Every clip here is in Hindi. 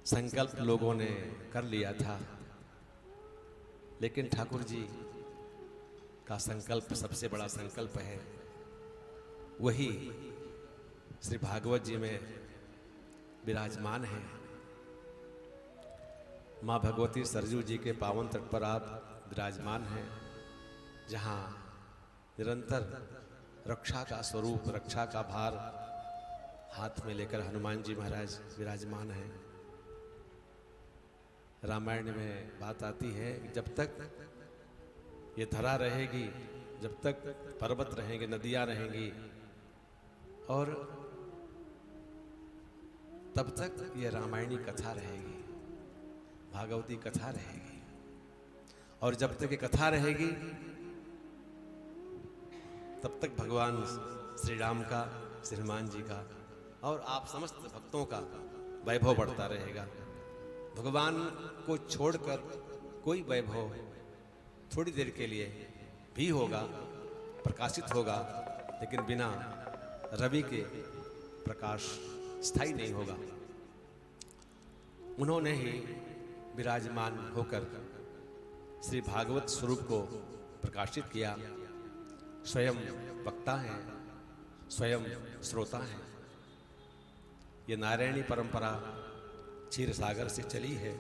संकल्प लोगों ने कर लिया था, लेकिन ठाकुर जी का संकल्प सबसे बड़ा संकल्प है। वही श्री भागवत जी में विराजमान है। माँ भगवती सरजू जी के पावन तट पर आप विराजमान हैं, जहाँ निरंतर रक्षा का स्वरूप, रक्षा का भार हाथ में लेकर हनुमान जी महाराज विराजमान हैं। रामायण में बात आती है कि जब तक ये धरा रहेगी, जब तक पर्वत रहेंगे, नदियाँ रहेंगी, और तब तक ये रामायणी कथा रहेगी, भागवती कथा रहेगी। और जब तक ये कथा रहेगी तब तक भगवान श्री राम का, श्री हनुमान जी का और आप समस्त भक्तों का वैभव बढ़ता रहेगा। भगवान को छोड़कर कोई वैभव थोड़ी देर के लिए भी होगा, प्रकाशित होगा, लेकिन बिना रवि के प्रकाश स्थायी नहीं होगा। उन्होंने ही विराजमान होकर श्री भागवत स्वरूप को प्रकाशित किया। स्वयं वक्ता हैं, स्वयं श्रोता हैं। ये नारायणी परंपरा क्षीर सागर से चली है,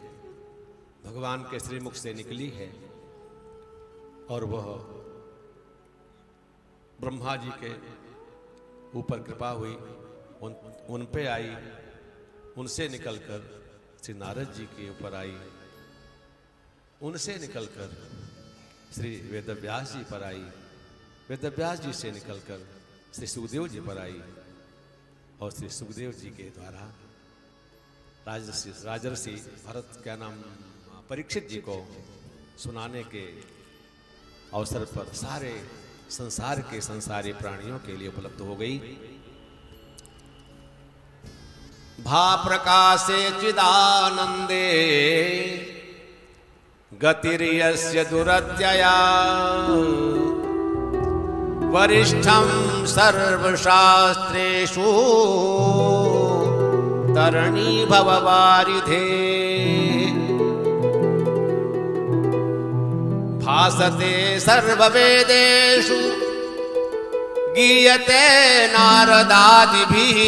भगवान के श्रीमुख से निकली है, और वह ब्रह्मा जी के ऊपर कृपा हुई, उन पे आई, उनसे निकलकर श्री नारद जी के ऊपर आई, उनसे निकलकर श्री वेदव्यास जी पर आई, वेदव्यास जी से निकलकर श्री सुखदेव जी पर आई, और श्री सुखदेव जी के द्वारा राजर्षि भरत क्या नाम परीक्षित जी को सुनाने के अवसर पर सारे संसार के संसारी प्राणियों के लिए उपलब्ध हो गई। भा प्रकाशे चिदानंदे गतिर्यस्य दुरत्यया वरिष्ठं सर्वशास्त्रेषु तरणी भववारिधे भासते सर्ववेदेषु गीयते नारदादिभिः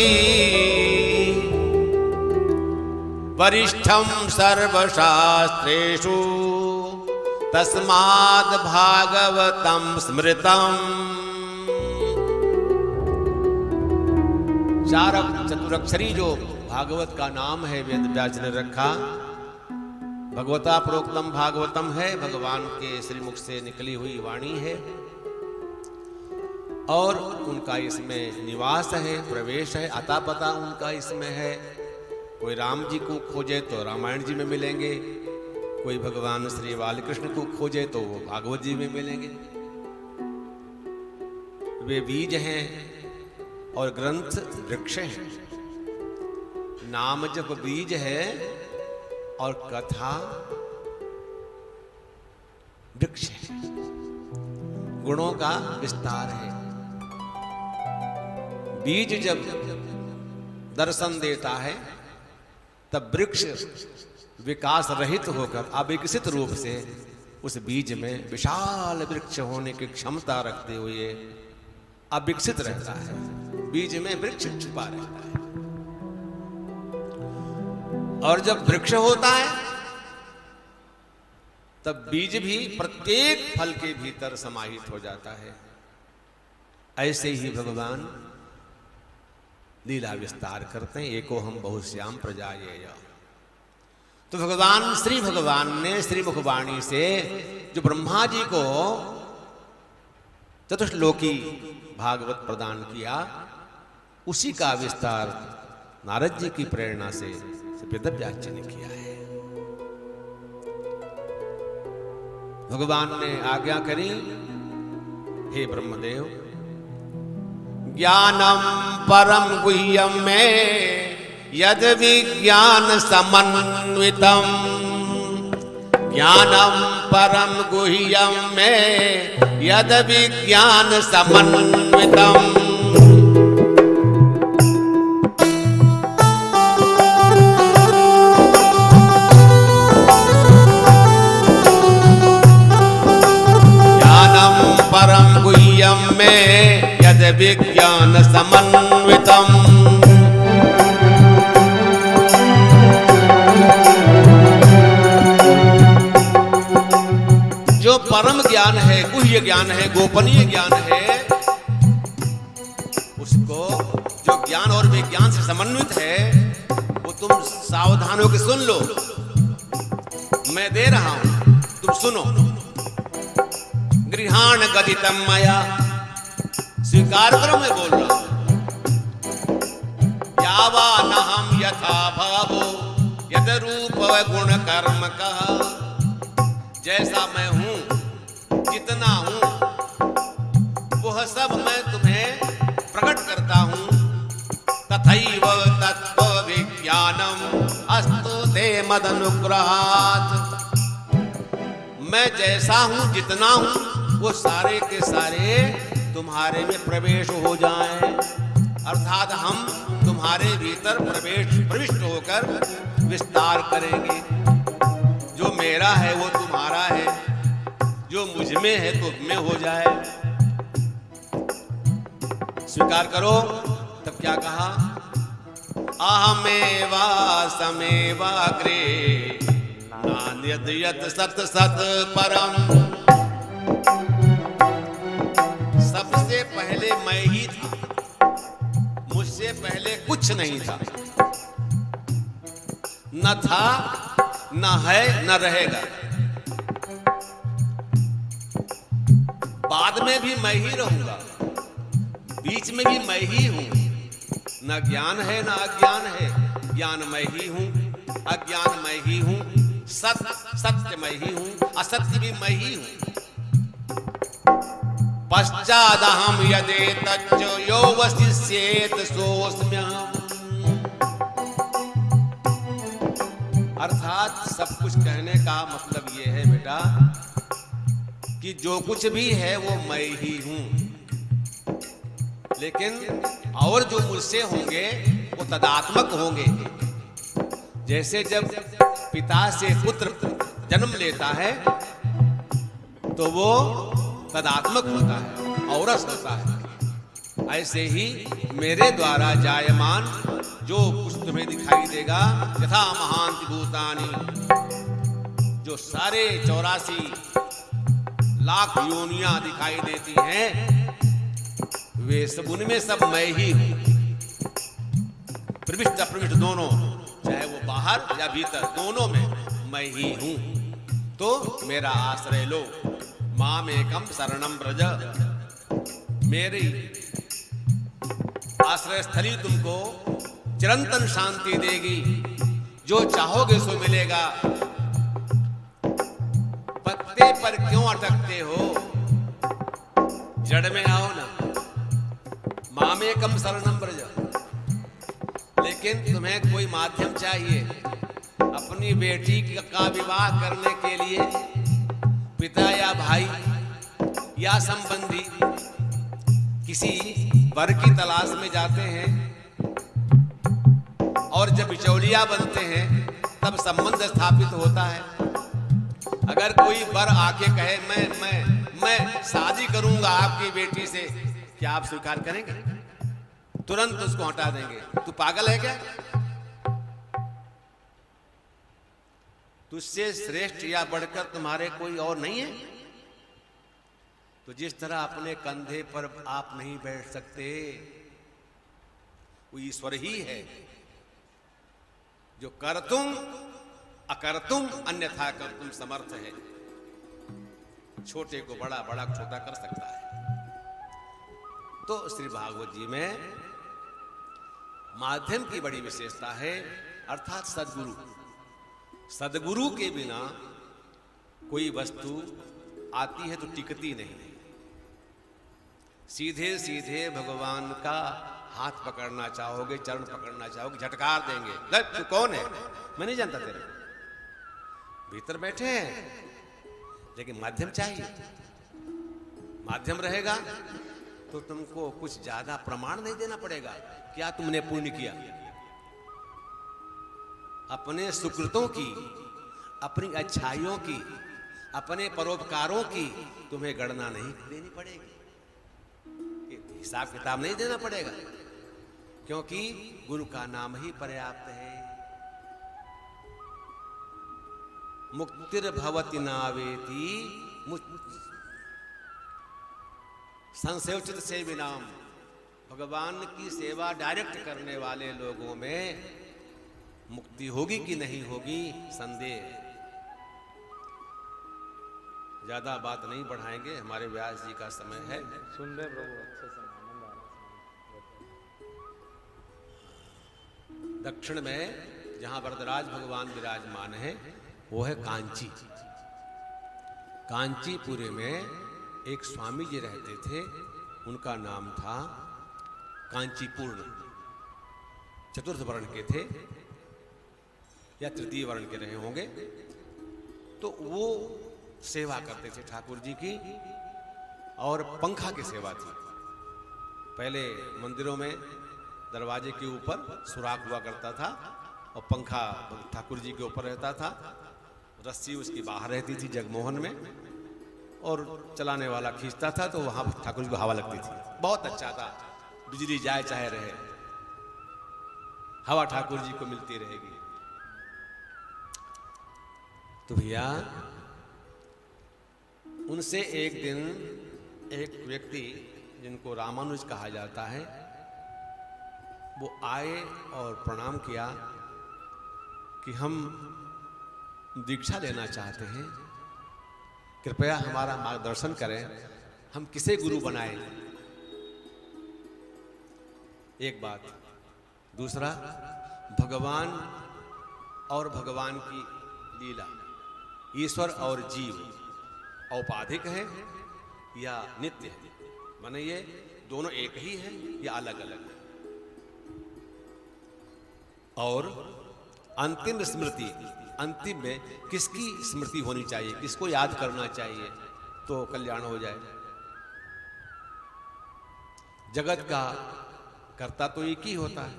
वरिष्ठं सर्वशास्त्रेषु तस्माद् भागवतं स्मृतम्। चार चतुरक्षरी जो भागवत का नाम है, वेद व्यास ने रखा। भगवता प्रोक्तम भागवतम है, भगवान के श्रीमुख से निकली हुई वाणी है, और उनका इसमें निवास है, प्रवेश है, अता पता उनका इसमें है। कोई राम जी को खोजे तो रामायण जी में मिलेंगे, कोई भगवान श्री बालकृष्ण को खोजे तो वो भागवत जी में मिलेंगे। वे बीज हैं और ग्रंथ वृक्ष है। नाम जब बीज है और कथा वृक्ष है, गुणों का विस्तार है। बीज जब दर्शन देता है तब वृक्ष विकास रहित होकर अविकसित रूप से उस बीज में विशाल वृक्ष होने की क्षमता रखते हुए अविकसित रहता है। बीज में वृक्ष छुपा रहता है, और जब वृक्ष होता है तब बीज भी प्रत्येक फल के भीतर समाहित हो जाता है। ऐसे ही भगवान लीला विस्तार करते हैं। एको हम बहुश्याम प्रजायेय। तो भगवान ने श्री मुखवाणी से जो ब्रह्मा जी को चतुश्लोकी भागवत प्रदान किया, उसी का विस्तार नारद जी की प्रेरणा से वेदव्यास जी ने किया है। भगवान ने आज्ञा करी, हे ब्रह्मदेव, ज्ञानम परम गुह्यम में यद विज्ञान समन्वितम, ज्ञानम परम गुह्यम में यद विज्ञान समन्वितम। गुप्तीय ज्ञान है, गोपनीय ज्ञान है, उसको जो ज्ञान और विज्ञान से समन्वित है वो तुम सावधान होकर सुन लो। मैं दे रहा हूं, तुम सुनो। गृहाण गदितम मया, स्वीकार करो मैं बोल रहा हूं। यावानहम यथा भावो यद रूप गुण कर्म का, जैसा मैं हूं, जितना हूं, वह सब मैं तुम्हें प्रकट करता हूं। तथैव तत्व विज्ञानम अस्तु ते मदनुग्रहात्, मैं जैसा हूं, जितना हूं, वो सारे के सारे तुम्हारे में प्रवेश हो जाएं, अर्थात हम तुम्हारे भीतर प्रविष्ट होकर विस्तार करेंगे। जो मेरा है वो तुम्हारा है, जो मुझ में है तो में हो जाए। स्वीकार करो। तब क्या कहा? अहमेवा समेवाग्रे नान्यद्यत् सत सत परम, सबसे पहले मैं ही था, मुझसे पहले कुछ नहीं था, न था, न है, न रहेगा। बाद में भी मैं ही रहूंगा, बीच में भी मैं ही हूं। न ज्ञान है न अज्ञान है, ज्ञान मैं ही हूं, अज्ञान मैं ही हूं, सत्य मैं ही हूं, असत्य भी मैं ही हूं। पश्चादहम यदेतच्च यो वसिष्येत सोऽस्म्यहम्, अर्थात सब कुछ कहने का मतलब ये है बेटा कि जो कुछ भी है वो मैं ही हूं, लेकिन और जो मुझसे होंगे वो तदात्मक होंगे। जैसे जब पिता से पुत्र जन्म लेता है तो वो तदात्मक होता है, औरस होता है। ऐसे ही मेरे द्वारा जायमान जो कुछ तुम्हें दिखाई देगा, यथा महांति भूतानि, जो सारे 84 लाख योनियां दिखाई देती हैं, वे सब, उनमें सब मैं ही हूं। प्रविष्ट अप्रविष्ट दोनों, चाहे वो बाहर या भीतर, दोनों में मैं ही हूं। तो मेरा आश्रय लो। मामेकम शरणम व्रज, मेरी आश्रय स्थली तुमको चिरंतन शांति देगी। जो चाहोगे सो मिलेगा। पत्ते पर क्यों अटकते हो? जड़ में आओ ना। मामेकम शरणम व्रज, लेकिन तुम्हें कोई माध्यम चाहिए। अपनी बेटी का विवाह करने के लिए पिता या भाई या संबंधी किसी वर की तलाश में जाते हैं, और जब बिचौलिया बनते हैं तब संबंध स्थापित होता है। अगर कोई वर आके कहे मैं शादी करूंगा आपकी बेटी से, क्या आप स्वीकार करेंगे? तुरंत उसको हटा देंगे। तू पागल है क्या? तुझसे श्रेष्ठ या बढ़कर तुम्हारे कोई और नहीं है? तो जिस तरह अपने कंधे पर आप नहीं बैठ सकते, वो ईश्वर ही है जो करतुम अकर्तुम अन्यथा कर्तुम समर्थ है। छोटे को बड़ा, बड़ा को छोटा कर सकता है। तो श्री भागवत जी में माध्यम की बड़ी विशेषता है, अर्थात सद्गुरु। सद्गुरु के बिना कोई वस्तु आती है तो टिकती नहीं। सीधे सीधे भगवान का हाथ पकड़ना चाहोगे, चरण पकड़ना चाहोगे, झटकार देंगे। तू कौन है? मैं नहीं जानता तेरे। भीतर बैठे हैं, लेकिन माध्यम चाहिए। माध्यम रहेगा तो तुमको कुछ ज्यादा प्रमाण नहीं देना पड़ेगा। क्या तुमने पुण्य किया? अपने सुकृतों की, अपनी अच्छाइयों की, अपने परोपकारों की तुम्हें गणना नहीं देनी पड़ेगी, हिसाब किताब नहीं देना पड़ेगा, क्योंकि गुरु का नाम ही पर्याप्त है। मुक्तिर्भवति नावेति, संसेवचित सेवी नाम, भगवान की सेवा डायरेक्ट करने वाले लोगों में मुक्ति होगी कि नहीं होगी संदेह है। ज्यादा बात नहीं बढ़ाएंगे, हमारे व्यास जी का समय है। सुन रहे प्रभु, अच्छे से आनंद आ रहा है। दक्षिण में जहां वरदराज भगवान विराजमान है वो है कांची। कांचीपुरे में एक स्वामी जी रहते थे, उनका नाम था कांचीपूर्ण। चतुर्थ वर्ण के थे या तृतीय वर्ण के रहे होंगे। तो वो सेवा करते थे ठाकुर जी की, और पंखा की सेवा थी। पहले मंदिरों में दरवाजे के ऊपर सुराख हुआ करता था और पंखा ठाकुर जी के ऊपर रहता था, रस्सी उसकी बाहर रहती थी जगमोहन में, और चलाने वाला खींचता था तो वहां ठाकुर जी को हवा लगती थी। बहुत अच्छा था, बिजली जाए चाहे रहे, हवा ठाकुर जी को मिलती रहेगी। तो भैया उनसे एक दिन एक व्यक्ति जिनको रामानुज कहा जाता है, वो आए और प्रणाम किया कि हम दीक्षा लेना चाहते हैं, कृपया हमारा मार्गदर्शन करें, हम किसे गुरु बनाएं। एक बात। दूसरा, भगवान और भगवान की लीला, ईश्वर और जीव औपाधिक है या नित्य है, माने ये दोनों एक ही है या अलग अलग है। और अंतिम स्मृति, अंतिम में किसकी स्मृति होनी चाहिए, किसको याद करना चाहिए तो कल्याण हो जाए। जगत का कर्ता तो एक ही होता है,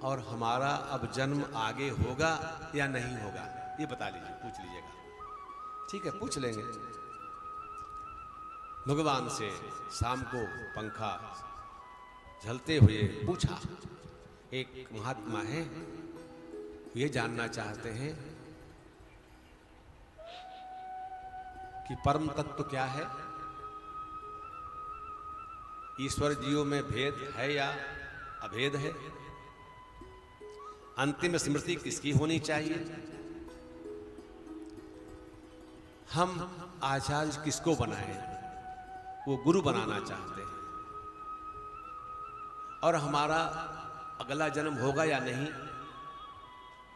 और हमारा अब जन्म आगे होगा या नहीं होगा ये बता लीजिए, पूछ लीजिएगा। ठीक है, पूछ लेंगे। भगवान से शाम को पंखा झलते हुए पूछा। एक महात्मा है, ये जानना चाहते हैं कि परम तत्व क्या है, ईश्वर जीवों में भेद है या अभेद है, अंतिम स्मृति किसकी होनी चाहिए, हम आचार्य किसको बनाएं, वो गुरु बनाना चाहते हैं, और हमारा अगला जन्म होगा या नहीं,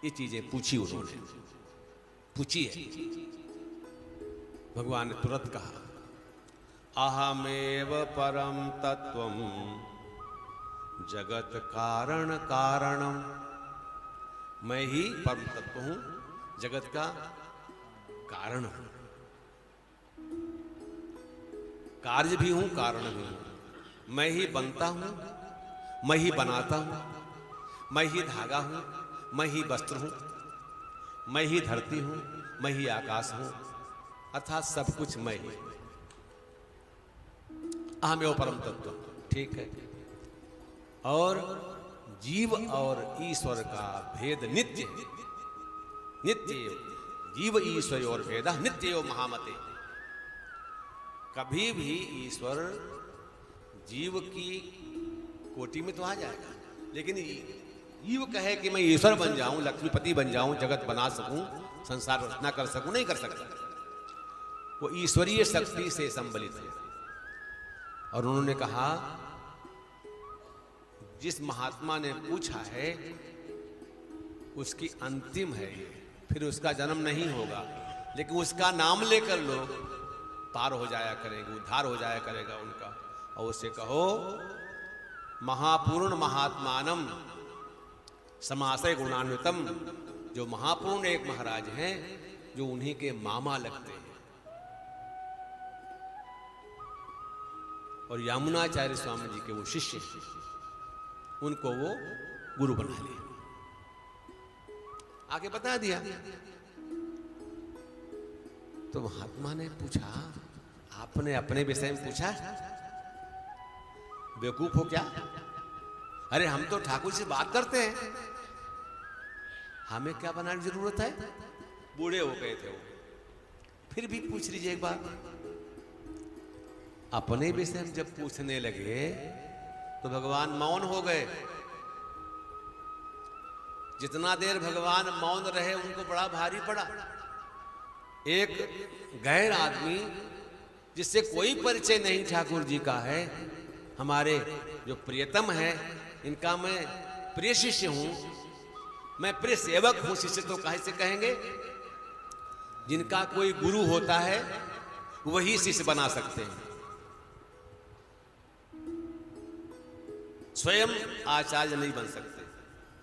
ये चीजें पूछी उन्होंने, पूछी है। भगवान ने तुरंत कहा, अहमेव परम तत्वम जगत कारण कारणम, मैं ही परम तत्व हूं, जगत का कारण हूं, कार्य भी हूं कारण भी हूं। मैं ही बनता हूं, मैं ही बनाता हूं, मैं ही धागा हूं, मैं ही वस्त्र हूं, मैं ही धरती हूं, मैं ही आकाश हूं, अर्थात सब कुछ मैं ही। अहमेव परम तत्व, ठीक है। और जीव और ईश्वर का भेद नित्य, नित्य जीव ईश्वर और भेद नित्य महामते। कभी भी ईश्वर जीव की कोटि में तो आ जाएगा, लेकिन जीव कहे कि मैं ईश्वर बन जाऊं, लक्ष्मीपति बन जाऊं, जगत बना सकूं, संसार रचना कर सकूं, नहीं कर सकता। वो ईश्वरीय शक्ति से संबलित है। और उन्होंने कहा, जिस महात्मा ने पूछा है उसकी अंतिम है ये, फिर उसका जन्म नहीं होगा, लेकिन उसका नाम लेकर लोग पार हो जाया करेंगे, उद्धार हो जाया करेगा उनका। और उससे कहो, महापूर्ण महात्मानम समाशय गुणान्वितम, जो महापूर्ण एक महाराज हैं, जो उन्हीं के मामा लगते हैं। और यमुनाचार्य स्वामी जी के वो शिष्य हैं, उनको वो गुरु बना लिया, आगे बता दिया। तो महात्मा ने पूछा, आपने अपने विषय में पूछा, बेवकूफ हो क्या? अरे हम तो ठाकुर से बात करते हैं, हमें क्या बनाने की जरूरत है? बूढ़े हो गए थे वो, फिर भी पूछ लीजिए एक बार। अपने विषय में जब पूछने लगे तो भगवान मौन हो गए। जितना देर भगवान मौन रहे उनको बड़ा भारी पड़ा। एक गैर आदमी जिससे कोई परिचय नहीं ठाकुर जी का है, हमारे जो प्रियतम है, इनका मैं प्रिय शिष्य हूं, मैं प्रिय सेवक हूं। शिष्य तो कैसे कहेंगे? जिनका कोई गुरु होता है वही शिष्य बना सकते हैं। स्वयं आचार्य नहीं बन सकते,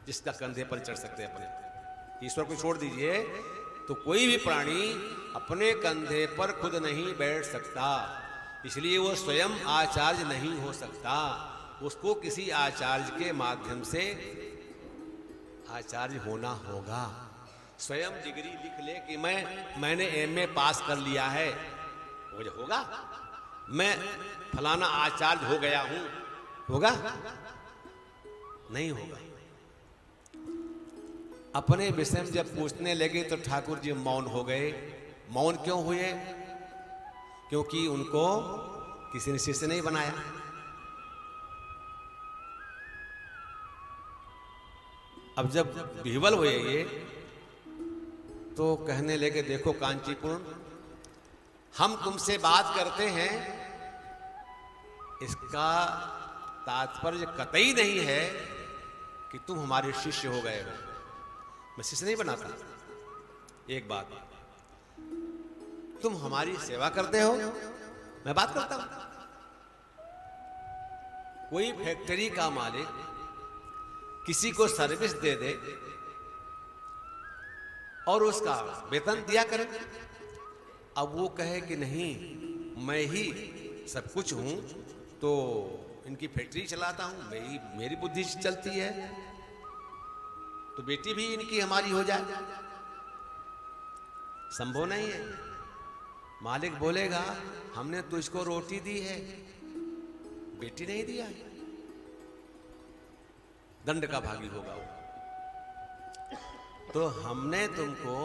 जिसका कंधे पर चढ़ सकते अपने। ईश्वर को छोड़ दीजिए तो कोई भी प्राणी अपने कंधे पर खुद नहीं बैठ सकता, इसलिए वो स्वयं आचार्य नहीं हो सकता। उसको किसी आचार्य के माध्यम से आचार्य होना होगा। स्वयं डिग्री लिख ले कि मैंने एमए पास कर लिया है, मुझे होगा? मैं फलाना आचार्य हो गया हूं, होगा? नहीं होगा। अपने विषय में जब पूछने लगे तो ठाकुर जी मौन हो गए। मौन क्यों हुए? क्योंकि उनको किसी ने शिष्य नहीं बनाया। अब जब विह्वल हुए ये तो कहने लगे, देखो कांचीपुर, हम तुमसे बात करते हैं, इसका तात्पर्य कतई नहीं है कि तुम हमारे शिष्य हो गए हो। मैं शिष्य नहीं बनाता। एक बात, तुम हमारी सेवा करते हो, मैं बात करता हूं। कोई फैक्ट्री का मालिक किसी को सर्विस दे दे और उसका वेतन दिया करे। अब वो कहे कि नहीं, मैं ही सब कुछ हूं, तो इनकी फैक्ट्री चलाता हूं, मेरी बुद्धि चलती है, तो बेटी भी इनकी हमारी हो जाए। संभव नहीं है। मालिक बोलेगा, हमने तुझको रोटी दी है, बेटी नहीं दिया है, दंड का भागी होगा वो। तो हमने तुमको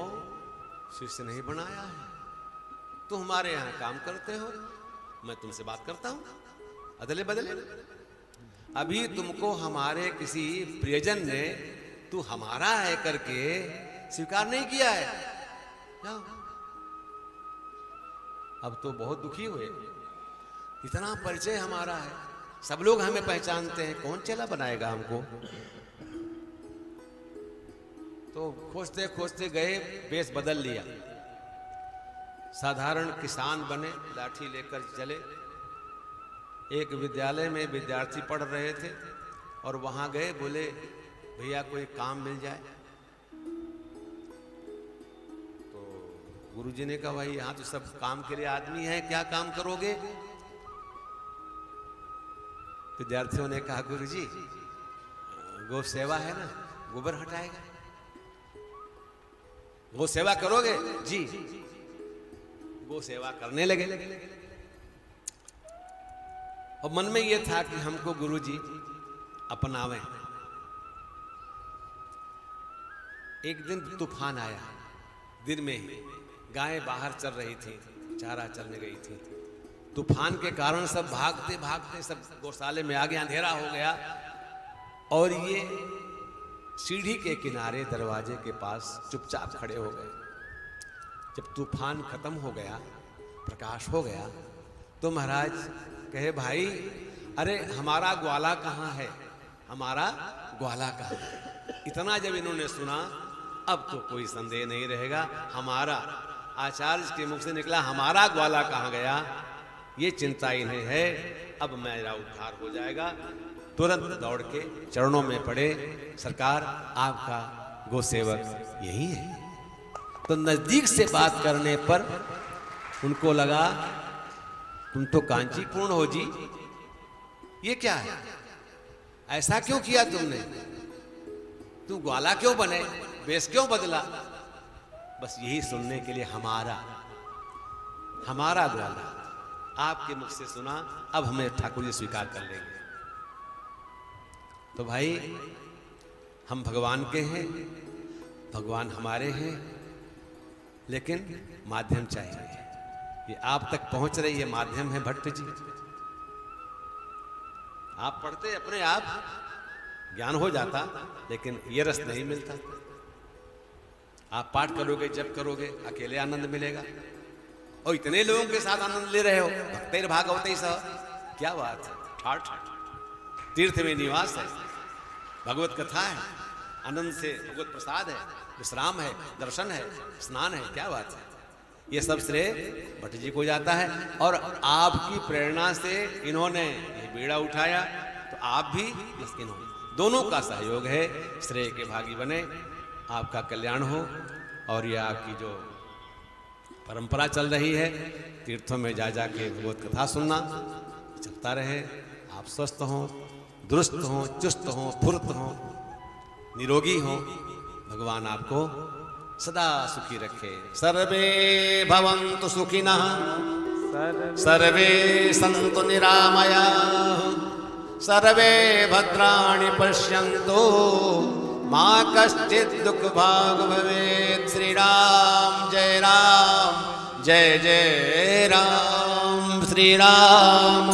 शिष्य नहीं बनाया है, तुम हमारे यहां काम करते हो, मैं तुमसे बात करता हूं, अदले बदले। अभी तुमको हमारे किसी प्रियजन ने तू हमारा है करके स्वीकार नहीं किया है। जाओ। अब तो बहुत दुखी हुए। इतना परिचय हमारा है, सब लोग हमें पहचानते हैं, कौन चेला बनाएगा हमको? तो खोजते खोजते गए, वेश बदल लिया, साधारण किसान बने, लाठी लेकर चले। एक विद्यालय में विद्यार्थी पढ़ रहे थे और वहां गए, बोले भैया कोई काम मिल जाए। तो गुरुजी ने कहा, भाई यहां तो सब काम के लिए आदमी है, क्या काम करोगे? विद्यार्थियों ने कहा, गुरुजी गौ सेवा है ना, गोबर हटाएगा, गौ सेवा करोगे? जी। गौ सेवा करने लगे और मन में यह था कि हमको गुरुजी अपनावें। एक दिन तूफान आया, दिन में ही गायें बाहर चल रही थी, चारा चलने गई थी। तूफान के कारण सब भागते भागते सब गौशाले में आ गया, अंधेरा हो गया और ये सीढ़ी के किनारे दरवाजे के पास चुपचाप खड़े हो गए। जब तूफान खत्म हो गया, प्रकाश हो गया, तो महाराज कहे, भाई अरे हमारा ग्वाला कहाँ है, हमारा ग्वाला कहाँ है? इतना जब इन्होंने सुना, अब तो कोई संदेह नहीं रहेगा, हमारा आचार्य के मुख से निकला, हमारा ग्वाला कहाँ गया, ये चिंता इन्हें है, अब मेरा उद्धार हो जाएगा। तुरंत दौड़ के चरणों में पड़े, सरकार आपका गोसेवक यही है। तो नजदीक से बात करने पर उनको लगा, तुम तो कांचीपूर्ण हो जी, ये क्या है, ऐसा क्यों किया तुमने, तुम ग्वाला क्यों बने, वेश क्यों बदला? बस यही सुनने के लिए हमारा ग्वाला आपके मुख से सुना, अब हमें ठाकुर जी स्वीकार कर लेंगे। तो भाई हम भगवान के हैं, भगवान हमारे हैं, लेकिन माध्यम चाहिए। ये आप तक पहुंच रही है, माध्यम है भट्ट जी। आप पढ़ते अपने आप ज्ञान हो जाता, लेकिन ये रस नहीं मिलता। आप पाठ करोगे, जप करोगे, अकेले आनंद मिलेगा, और इतने लोगों के साथ आनंद ले रहे हो। भक्तिर भागवते सह, क्या बात है। ठाठ तीर्थ में निवास है, भगवत कथा है, आनंद से भगवत प्रसाद है, विश्राम है, दर्शन है, स्नान है, क्या बात है। ये सब श्रेय भट्ट जी को जाता है, और आपकी प्रेरणा से इन्होंने ये बीड़ा उठाया, तो आप भी इन्होंने दोनों का सहयोग है, श्रेय के भागी बने। आपका कल्याण हो, और ये आपकी जो परंपरा चल रही है, तीर्थों में जा जा के भगवत कथा सुनना चलता रहे। आप स्वस्थ हों, दुरुस्त हों, चुस्त हों, फुर्त हों, निरोगी हों। भगवान आपको सदा सुखी रखे। सर्वे भवन्तु सुखिनः, सर्वे सन्तु निरामयाः, सर्वे भद्राणि पश्यन्तु, मा कश्चित् दुःखभाग् भवेत्। श्री राम जय राम, जय जय राम। श्री राम,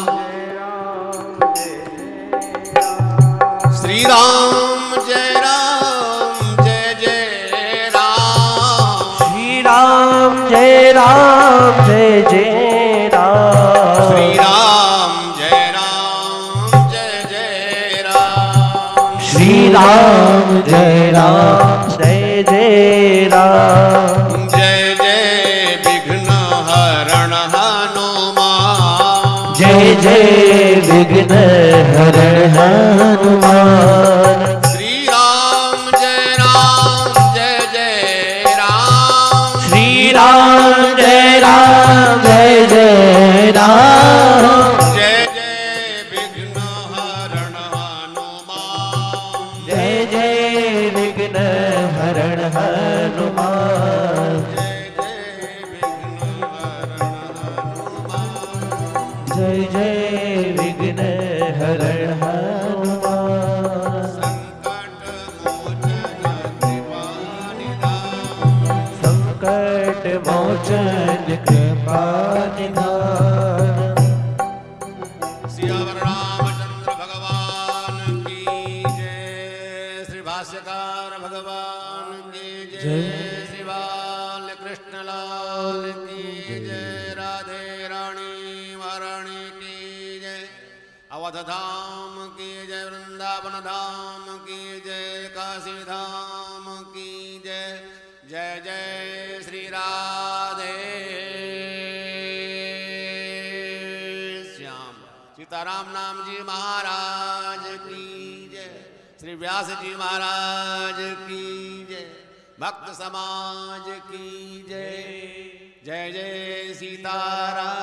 श्री राम जय राम, जय जय राम। श्री राम जय राम, जय जय राम। श्री राम जय राम, जय जय राम। श्री राम जय राम, जय जय राम। जय जय विघ्न हरण हनुमान, जय जय विघ्न हरण हनुमान। श्री राम जय राम, जय जय राम। श्री राम जय राम, जय जय राम। जय जय विघ्न हरण हनुमान, जय जय विघ्न हरण हनुमान। जय जय विघ्न हरण हनुमान। संकट मोचन कृपा निधान। सियावर रामचंद्र भगवान की जय। श्री भाष्यकार भगवान की जय। श्री बाल कृष्ण लाल की जय। राधे रानी महारानी की जय। अवध धाम की जय। वृंदावन धाम की जय। काशी धाम की जय। जय जय श्री राधे श्याम। सीताराम नाम जी महाराज की जय। श्री व्यास जी महाराज की जय। भक्त समाज की जय। जय जय सीताराम।